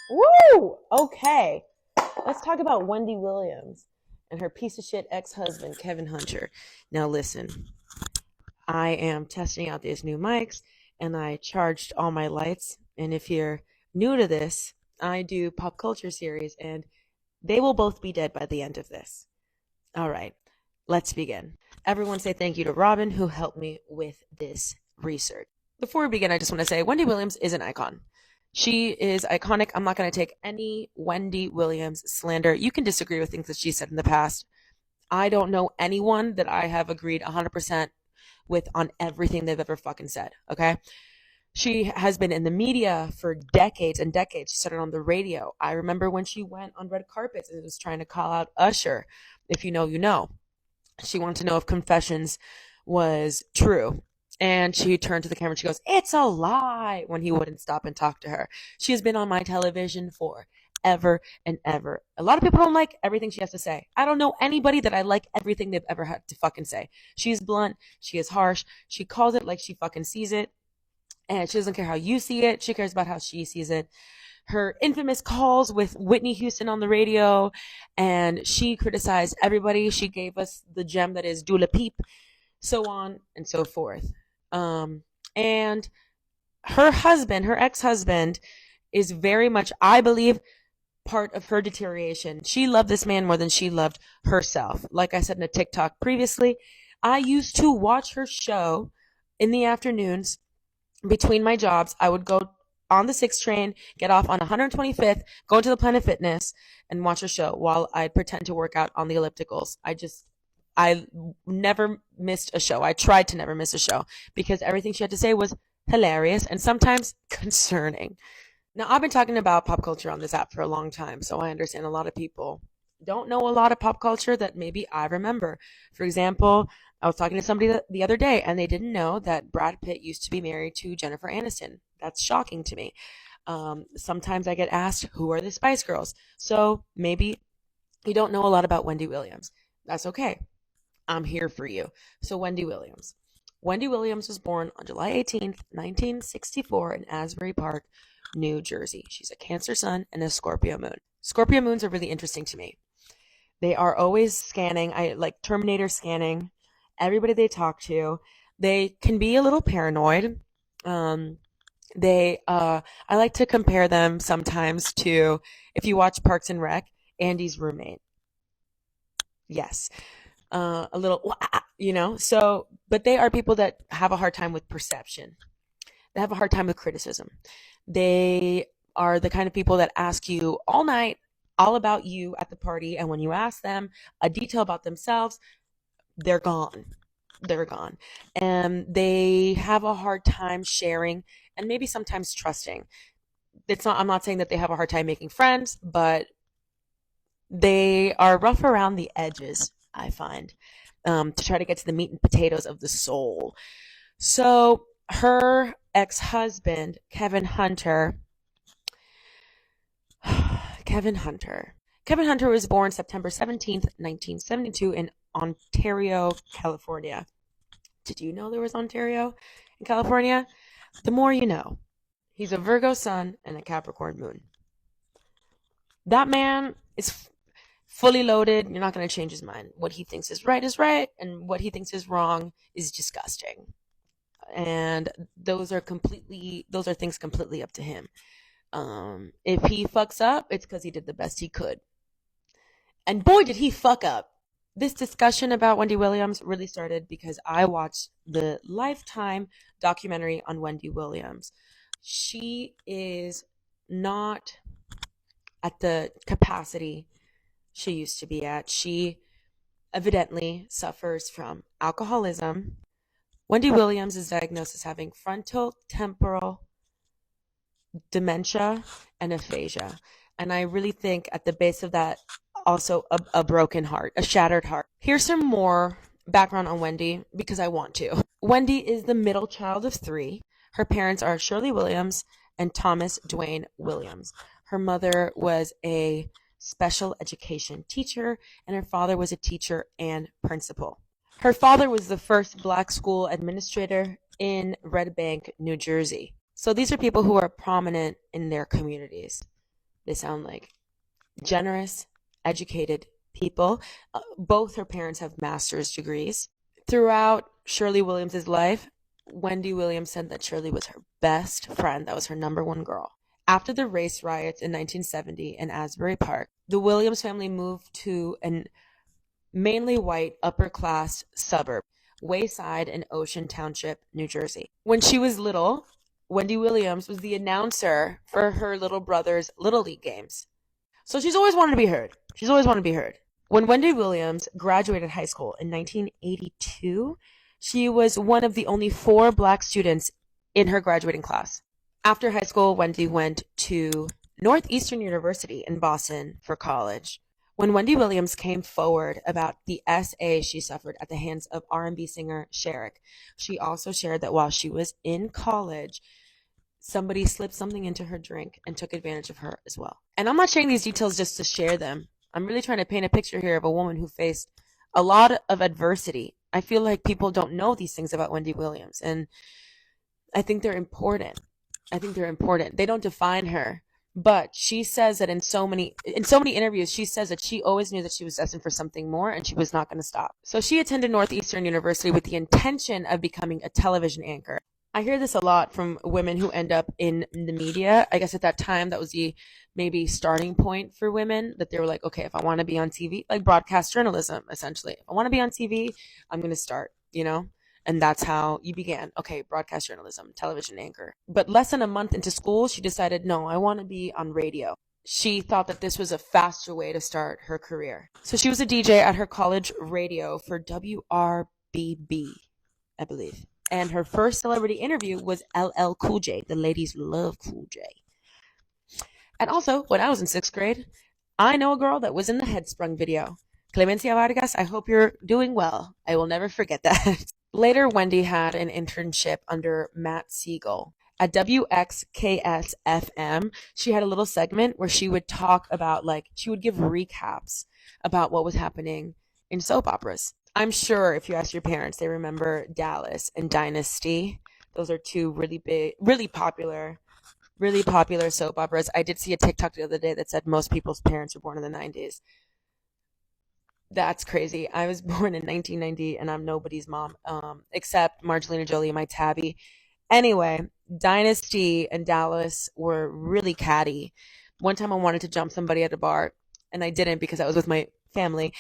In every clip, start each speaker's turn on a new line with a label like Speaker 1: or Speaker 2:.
Speaker 1: Woo! Okay. Let's talk about Wendy Williams and her piece of shit ex-husband, Kevin Hunter. Now listen, I am testing out these new mics and I charged all my lights. And if you're new to this, I do pop culture series and they will both be dead by the end of this. All right, let's begin. Everyone say thank you to Robin who helped me with this research. Before we begin, I just want to say Wendy Williams is an icon. She is iconic. I'm not going to take any Wendy Williams slander. You can disagree with things that she said in the past. I don't know anyone that I have agreed 100% with on everything they've ever fucking said, okay? She has been in the media for decades and decades. She started on the radio. I remember when she went on red carpets and was trying to call out Usher. If you know, you know. She wanted to know if Confessions was true. And she turned to the camera and she goes, "It's a lie," when he wouldn't stop and talk to her. She has been on my television for ever and ever. A lot of people don't like everything she has to say. I don't know anybody that I like everything they've ever had to fucking say. She's blunt. She is harsh. She calls it like she fucking sees it. And she doesn't care how you see it. She cares about how she sees it. Her infamous calls with Whitney Houston on the radio, and she criticized everybody. She gave us the gem that is Dula Peep, so on and so forth. And her husband, her ex-husband, is very much, I believe, part of her deterioration. She loved this man more than she loved herself. Like I said in a TikTok previously, I used to watch her show in the afternoons between my jobs. I would go on the 6 train, get off on 125th, go to the Planet Fitness, and watch a show while I'd pretend to work out on the ellipticals. I never missed a show. I tried to never miss a show because everything she had to say was hilarious and sometimes concerning. Now, I've been talking about pop culture on this app for a long time, so I understand a lot of people don't know a lot of pop culture that maybe I remember. For example, I was talking to somebody the other day and they didn't know that Brad Pitt used to be married to Jennifer Aniston. That's shocking to me. Sometimes I get asked, who are the Spice Girls? So maybe you don't know a lot about Wendy Williams. That's okay. I'm here for you. So Wendy Williams. Wendy Williams was born on July 18th, 1964 in Asbury Park, New Jersey. She's a Cancer sun and a Scorpio moon. Scorpio moons are really interesting to me. They are always scanning. I like Terminator scanning everybody they talk to. They can be a little paranoid. I like to compare them sometimes to, if you watch Parks and Rec, Andy's roommate. Yes. A little, so, but they are people that have a hard time with perception. They have a hard time with criticism. They are the kind of people that ask you all night all about you at the party. And when you ask them a detail about themselves, they're gone. They're gone. And they have a hard time sharing and maybe sometimes trusting. I'm not saying that they have a hard time making friends, but they are rough around the edges, I find, to try to get to the meat and potatoes of the soul. So her ex-husband, Kevin Hunter, Kevin Hunter was born September 17th, 1972 in Ontario, California. Did you know there was Ontario in California? The more you know. He's a Virgo sun and a Capricorn moon. That man is fully loaded. You're not going to change his mind. What he thinks is right, and what he thinks is wrong is disgusting. And those are things completely up to him. If he fucks up, it's because he did the best he could. And boy, did he fuck up. This discussion about Wendy Williams really started because I watched the Lifetime documentary on Wendy Williams. She is not at the capacity she used to be at. She evidently suffers from alcoholism. Wendy Williams is diagnosed as having frontal temporal dementia and aphasia. And I really think at the base of that, also a broken heart, a shattered heart. Here's some more background on Wendy because I want to. Wendy is the middle child of 3. Her parents are Shirley Williams and Thomas Dwayne Williams. Her mother was a special education teacher and her father was a teacher and principal. Her father was the first black school administrator in Red Bank, New Jersey. So these are people who are prominent in their communities. They sound like generous, educated people. Both her parents have master's degrees. Throughout Shirley Williams' life, Wendy Williams said that Shirley was her best friend. That was her number one girl. After the race riots in 1970 in Asbury Park, the Williams family moved to an mainly white upper class suburb, Wayside in Ocean Township, New Jersey. When she was little, Wendy Williams was the announcer for her little brother's Little League games. So she's always wanted to be heard. She's always wanted to be heard. When Wendy Williams graduated high school in 1982, she was one of the only 4 black students in her graduating class. After high school, Wendy went to Northeastern University in Boston for college. When Wendy Williams came forward about the SA she suffered at the hands of R&B singer Sherrick, she also shared that while she was in college, somebody slipped something into her drink and took advantage of her as well. And I'm not sharing these details just to share them. I'm really trying to paint a picture here of a woman who faced a lot of adversity. I feel like people don't know these things about Wendy Williams, and I think they're important. They don't define her, but she says that in so many interviews, she says that she always knew that she was destined for something more and she was not going to stop. So she attended Northeastern University with the intention of becoming a television anchor. I hear this a lot from women who end up in the media. I guess at that time, that was the maybe starting point for women, that they were like, okay, if I want to be on TV, like broadcast journalism, essentially. If I want to be on TV, I'm going to start, And that's how you began. Okay, broadcast journalism, television anchor. But less than a month into school, she decided, no, I want to be on radio. She thought that this was a faster way to start her career. So she was a DJ at her college radio for WRBB, I believe. And her first celebrity interview was LL Cool J. The ladies love Cool J. And also, when I was in 6th grade, I know a girl that was in the Headsprung video. Clemencia Vargas, I hope you're doing well. I will never forget that. Later, Wendy had an internship under Matt Siegel. At WXKS FM, she had a little segment where she would talk about, she would give recaps about what was happening in soap operas. I'm sure if you ask your parents, they remember Dallas and Dynasty. Those are 2 really big, really popular soap operas. I did see a TikTok the other day that said most people's parents were born in the 90s. That's crazy. I was born in 1990 and I'm nobody's mom, except Margelina Jolie and my tabby. Anyway, Dynasty and Dallas were really catty. One time I wanted to jump somebody at a bar and I didn't because I was with my family,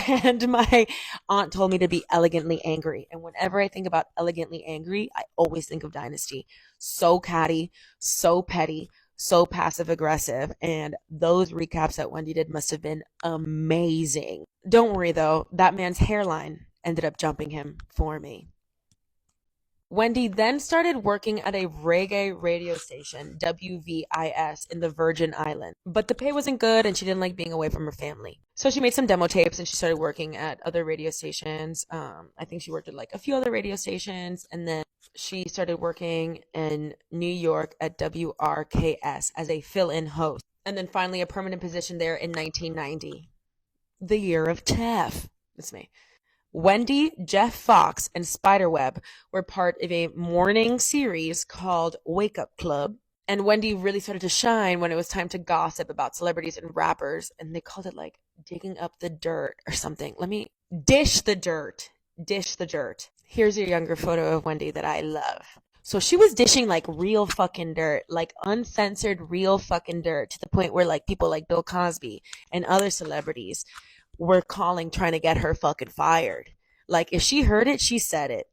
Speaker 1: and my aunt told me to be elegantly angry. And whenever I think about elegantly angry, I always think of Dynasty. So catty, so petty, so passive aggressive, and those recaps that Wendy did must have been amazing. Don't worry though, that man's hairline ended up jumping him for me. Wendy then started working at a reggae radio station, WVIS, in the Virgin Islands. But the pay wasn't good and she didn't like being away from her family. So she made some demo tapes and she started working at other radio stations. I think she worked at a few other radio stations, and then she started working in New York at WRKS as a fill-in host. And then finally a permanent position there in 1990. The year of Tef. That's me. Wendy, Jeff Fox, and Spiderweb were part of a morning series called Wake Up Club. And Wendy really started to shine when it was time to gossip about celebrities and rappers. And they called it digging up the dirt or something. Let me dish the dirt. Dish the dirt. Here's a younger photo of Wendy that I love. So she was dishing real fucking dirt, uncensored real fucking dirt, to the point where people like Bill Cosby and other celebrities were calling, trying to get her fucking fired. If she heard it, she said it.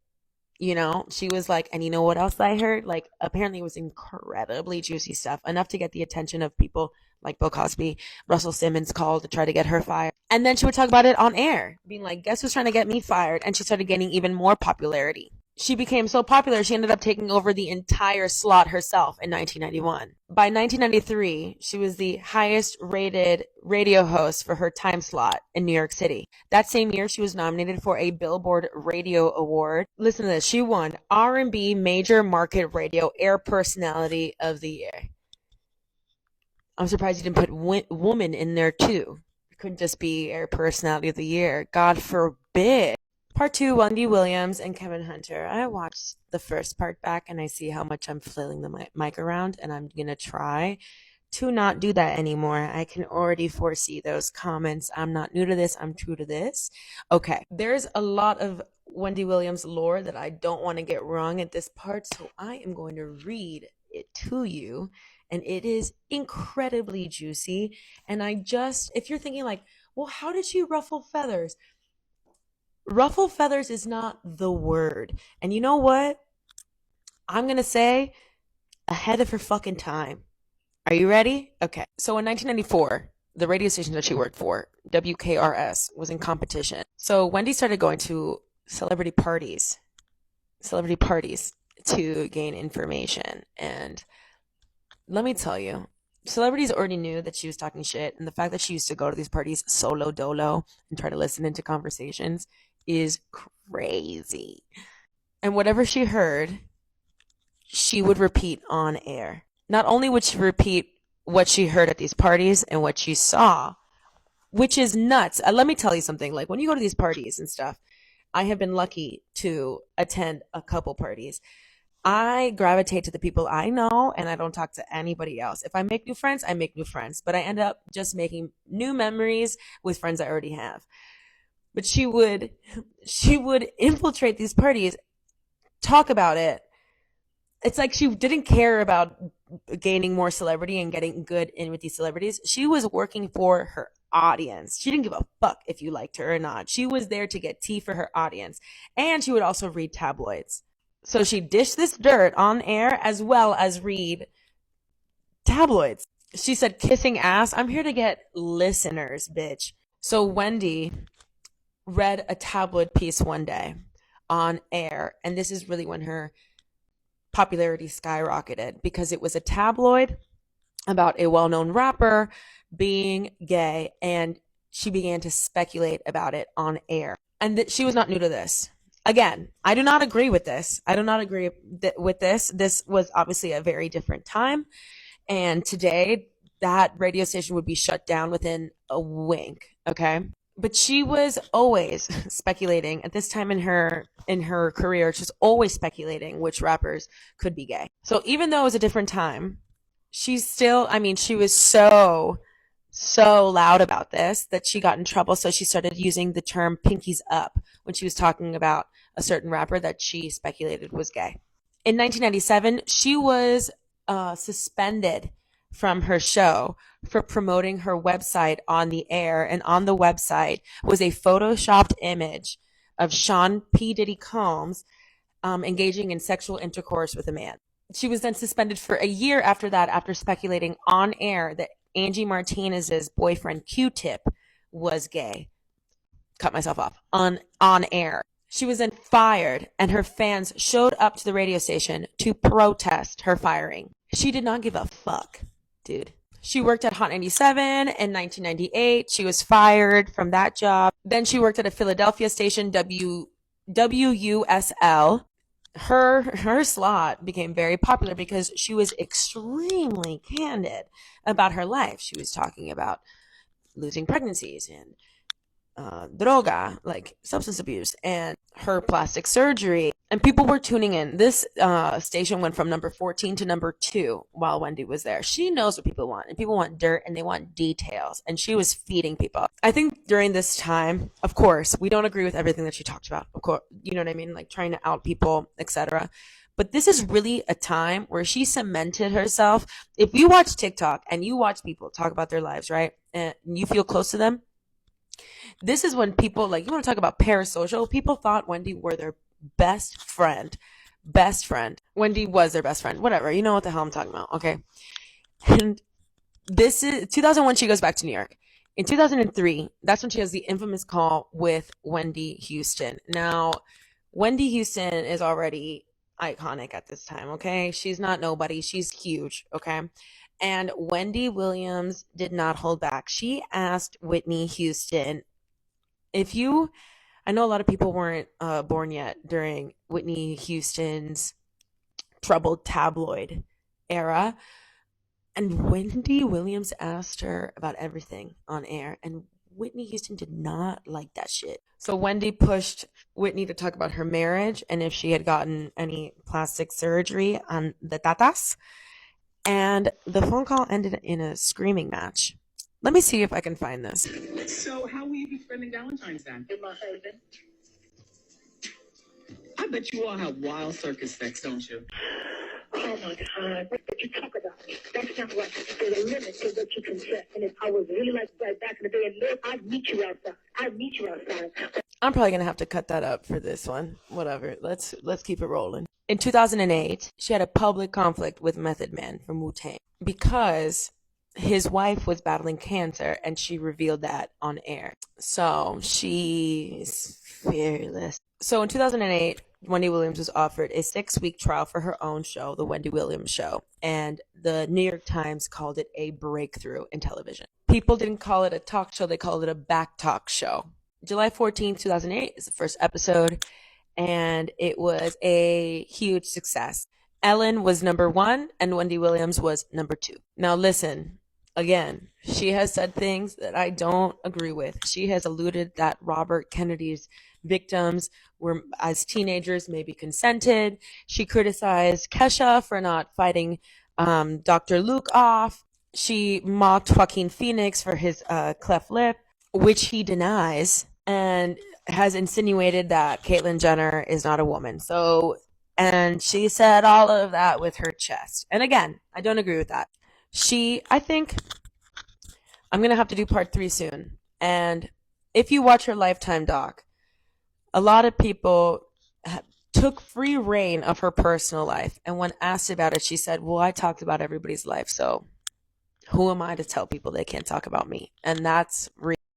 Speaker 1: She was and you know what else I heard? Apparently it was incredibly juicy stuff, enough to get the attention of people like Bill Cosby. Russell Simmons called to try to get her fired. And then she would talk about it on air, being guess who's trying to get me fired? And she started gaining even more popularity. She became so popular, she ended up taking over the entire slot herself in 1991. By 1993, she was the highest rated radio host for her time slot in New York City. That same year, she was nominated for a Billboard Radio Award. Listen to this. She won R&B Major Market Radio Air Personality of the Year. I'm surprised you didn't put woman in there too. It couldn't just be Air Personality of the Year. God forbid. Part 2, Wendy Williams and Kevin Hunter. I watched the first part back and I see how much I'm flailing the mic around, and I'm going to try to not do that anymore. I can already foresee those comments. I'm not new to this. I'm true to this. Okay. There's a lot of Wendy Williams lore that I don't want to get wrong at this part, so I am going to read it to you. And it is incredibly juicy. And if you're thinking like, well, how did she ruffle feathers? Ruffle feathers is not the word. And you know what? I'm going to say ahead of her fucking time. Are you ready? Okay. So in 1994, the radio station that she worked for, WKRS, was in competition. So Wendy started going to celebrity parties to gain information. And let me tell you, celebrities already knew that she was talking shit. And the fact that she used to go to these parties solo dolo and try to listen into conversations is crazy. And whatever she heard, she would repeat on air. Not only would she repeat what she heard at these parties and what she saw, which is nuts. Let me tell you something. Like when you go to these parties and stuff, I have been lucky to attend a couple parties. I gravitate to the people I know and I don't talk to anybody else. If I make new friends, I make new friends, but I end up just making new memories with friends I already have. But she would infiltrate these parties, talk about it. It's like she didn't care about gaining more celebrity and getting good in with these celebrities. She was working for her audience. She didn't give a fuck if you liked her or not. She was there to get tea for her audience. And she would also read tabloids. So she dished this dirt on air as well as read tabloids. She said, kissing ass, I'm here to get listeners, bitch. So Wendy read a tabloid piece one day on air. And this is really when her popularity skyrocketed, because it was a tabloid about a well-known rapper being gay, and she began to speculate about it on air. And she was not new to this. Again, I do not agree with this. I do not agree with this. This was obviously a very different time, and today that radio station would be shut down within a wink, okay? But she was always speculating at this time in her career. She was always speculating which rappers could be gay. So even though it was a different time, she was so loud about this that she got in trouble. So she started using the term pinkies up when she was talking about a certain rapper that she speculated was gay. In 1997, she was suspended from her show for promoting her website on the air, and on the website was a photoshopped image of Sean P. Diddy Combs engaging in sexual intercourse with a man. She was then suspended for a year after that, after speculating on air that Angie Martinez's boyfriend Q-Tip was gay. Cut myself off. On air. She was then fired, and her fans showed up to the radio station to protest her firing. She did not give a fuck, dude. She worked at Hot 97 in 1998. She was fired from that job. Then she worked at a Philadelphia station, WUSL. Her slot became very popular because she was extremely candid about her life. She was talking about losing pregnancies and droga, like substance abuse, and her plastic surgery. And people were tuning in. This station went from number 14 to number 2 while Wendy was there. She knows what people want, and people want dirt and they want details, and she was feeding people. I think during this time, of course, we don't agree with everything that she talked about. Of course, you know what I mean? Like trying to out people, etc. But this is really a time where she cemented herself. If you watch TikTok and you watch people talk about their lives, right, and you feel close to them, this is when people, like, you want to talk about parasocial, people thought Wendy were their best friend. Wendy was their best friend. Whatever. You know what the hell I'm talking about. Okay. And this is 2001. She goes back to New York. In 2003, that's when she has the infamous call with Wendy Houston. Now, Wendy Houston is already iconic at this time. Okay. She's not nobody. She's huge. Okay. And Wendy Williams did not hold back. She asked Whitney Houston, I know a lot of people weren't born yet during Whitney Houston's troubled tabloid era. And Wendy Williams asked her about everything on air. And Whitney Houston did not like that shit. So Wendy pushed Whitney to talk about her marriage and if she had gotten any plastic surgery on the tatas. And the phone call ended in a screaming match. Let me see if I can find this.
Speaker 2: So how will you be spending Valentine's then? With my husband. I bet you all have wild circus sex, don't you? Oh my God, what did you talk about? That's not right. There's a limit to what you can say. And if I was really like right back in the day and live, I'd meet you outside.
Speaker 1: I'm probably gonna have to cut that up for this one. Whatever. Let's keep it rolling. In 2008, she had a public conflict with Method Man from Wu-Tang because his wife was battling cancer, and she revealed that on air. So she's fearless. So in 2008, Wendy Williams was offered a 6-week trial for her own show, The Wendy Williams Show, and the New York Times called it a breakthrough in television. People didn't call it a talk show, they called it a back talk show. July 14th, 2008 is the first episode, and it was a huge success. Ellen was number 1, and Wendy Williams was number 2. Now listen, again, she has said things that I don't agree with. She has alluded that Robert Kennedy's victims were, as teenagers, maybe consented. She criticized Kesha for not fighting Dr. Luke off. She mocked Joaquin Phoenix for his cleft lip, which he denies, and has insinuated that Caitlyn Jenner is not a woman. And she said all of that with her chest. And again, I don't agree with that. I think I'm going to have to do part 3 soon. And if you watch her Lifetime doc, a lot of people took free reign of her personal life. And when asked about it, she said, well, I talked about everybody's life. So who am I to tell people they can't talk about me? And that's real.